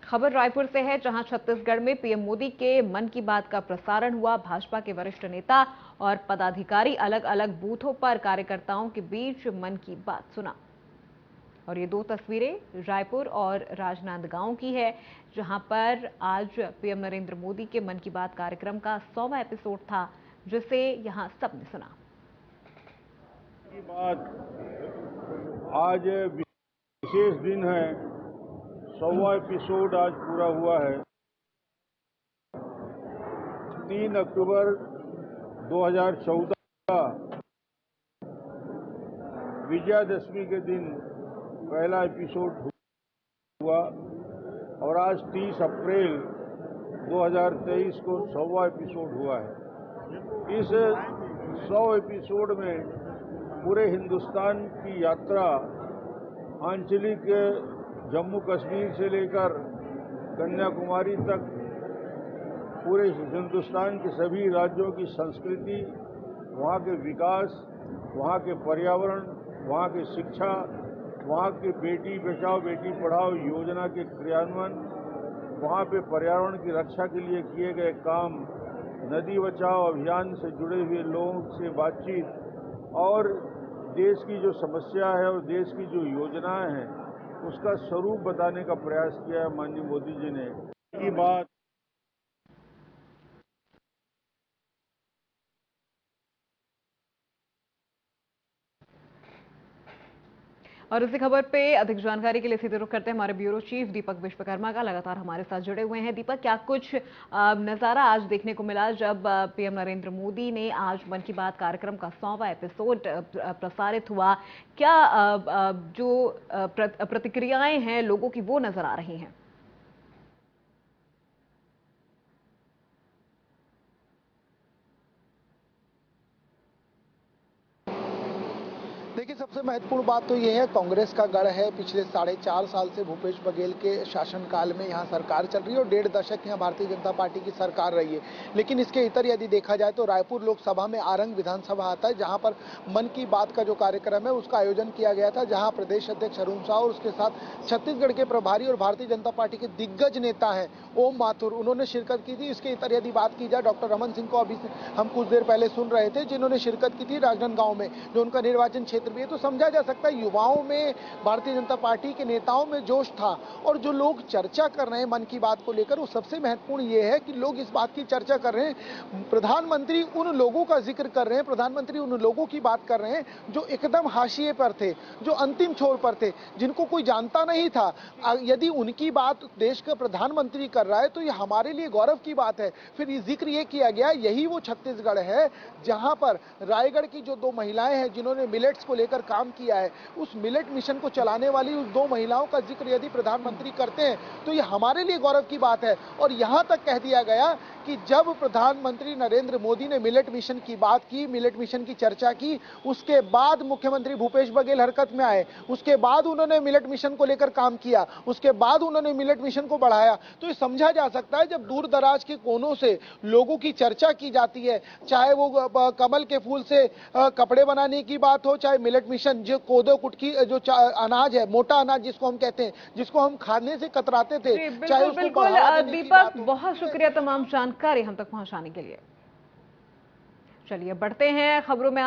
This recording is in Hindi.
खबर रायपुर से है, जहां छत्तीसगढ़ में पीएम मोदी के मन की बात का प्रसारण हुआ। भाजपा के वरिष्ठ नेता और पदाधिकारी अलग अलग बूथों पर कार्यकर्ताओं के बीच मन की बात सुना। और ये दो तस्वीरें रायपुर और राजनांदगांव की है, जहां पर आज पीएम नरेंद्र मोदी के मन की बात कार्यक्रम का 100वां एपिसोड था, जिसे यहां सबने सुना। की बात आज विशेष दिन है। 100वां एपिसोड आज पूरा हुआ है। 3 अक्टूबर 2014 विजयादशमी के दिन पहला एपिसोड हुआ और आज 30 अप्रैल 2023 को 100वां एपिसोड हुआ है। इस 100 एपिसोड में पूरे हिंदुस्तान की यात्रा आंचलिक जम्मू कश्मीर से लेकर कन्याकुमारी तक पूरे हिंदुस्तान के सभी राज्यों की संस्कृति, वहाँ के विकास, वहाँ के पर्यावरण, वहाँ की शिक्षा, वहाँ के बेटी बचाओ बेटी पढ़ाओ योजना के क्रियान्वयन, वहाँ पे पर्यावरण की रक्षा के लिए किए गए काम, नदी बचाओ अभियान से जुड़े हुए लोगों से बातचीत और देश की जो समस्या है और देश की जो योजनाएं हैं उसका स्वरूप बताने का प्रयास किया है माननीय मोदी जी ने। की बात और इसी खबर पे अधिक जानकारी के लिए सीधे रुख करते हैं हमारे ब्यूरो चीफ दीपक विश्वकर्मा का। लगातार हमारे साथ जुड़े हुए हैं। दीपक, क्या कुछ नजारा आज देखने को मिला जब पीएम नरेंद्र मोदी ने आज मन की बात कार्यक्रम का 100वां एपिसोड प्रसारित हुआ? क्या जो प्रतिक्रियाएं हैं लोगों की वो नजर आ रही हैं? देखिए, सबसे महत्वपूर्ण बात तो ये है, कांग्रेस का गढ़ है। पिछले 4.5 साल से भूपेश बघेल के शासनकाल में यहाँ सरकार चल रही है और 1.5 दशक यहाँ भारतीय जनता पार्टी की सरकार रही है। लेकिन इसके इतर यदि देखा जाए तो रायपुर लोकसभा में आरंग विधानसभा आता है, जहाँ पर मन की बात का जो कार्यक्रम है उसका आयोजन किया गया था, जहाँ प्रदेश अध्यक्ष अरुण साह और उसके साथ छत्तीसगढ़ के प्रभारी और भारतीय जनता पार्टी के दिग्गज नेता हैं ओम माथुर, उन्होंने शिरकत की थी। इसके इतर यदि बात की जाए, डॉक्टर रमन सिंह को अभी हम कुछ देर पहले सुन रहे थे, जिन्होंने शिरकत की थी राजनांदगांव में, जो उनका निर्वाचन क्षेत्र भी है। तो समझा जा सकता है युवाओं में, भारतीय जनता पार्टी के नेताओं में जोश था। और जो लोग चर्चा कर रहे हैं मन की बात को लेकर, वो सबसे महत्वपूर्ण ये है कि लोग इस बात की चर्चा कर रहे हैं, प्रधानमंत्री उन लोगों का जिक्र कर रहे हैं, प्रधानमंत्री उन लोगों की बात कर रहे हैं जो एकदम हाशिए पर थे, जो अंतिम छोर पर थे, जिनको कोई जानता नहीं था। यदि उनकी बात देश का प्रधानमंत्री कर रहा है तो ये हमारे लिए गौरव की बात है। फिर ये जिक्र ये किया गया, यही वो छत्तीसगढ़ है जहां पर रायगढ़ की जो 2 महिलाएं हैं जिन्होंने मिलेट्स को लेकर काम किया है, उस मिलेट मिशन को चलाने वाली उस 2 महिलाओं का जिक्र यदि प्रधानमंत्री करते हैं तो ये हमारे लिए गौरव की बात है। और यहां तक कह दिया गया कि जब प्रधानमंत्री नरेंद्र मोदी ने मिलेट मिशन की बात की, मिलेट मिशन की चर्चा की, उसके बाद मुख्यमंत्री भूपेश बघेल हरकत में आए, उसके बाद उन्होंने मिलेट मिशन को लेकर काम किया, उसके बाद उन्होंने मिलेट मिशन को बढ़ाया। तो ये समझा जा सकता है, जब दूर दराज के कोनों से लोगों की चर्चा की जाती है, चाहे वो कमल के फूल से कपड़े बनाने की बात हो, चाहे मिलेट मिशन जो कोदो कुटकी जो अनाज है, मोटा अनाज जिसको हम कहते हैं, जिसको हम खाने से कतराते थे, चाहे उसको बढ़ावा देने की बात दीपक, हो। बहुत शुक्रिया तमाम जानकारी हम तक पहुंचाने के लिए। चलिए बढ़ते हैं खबरों में।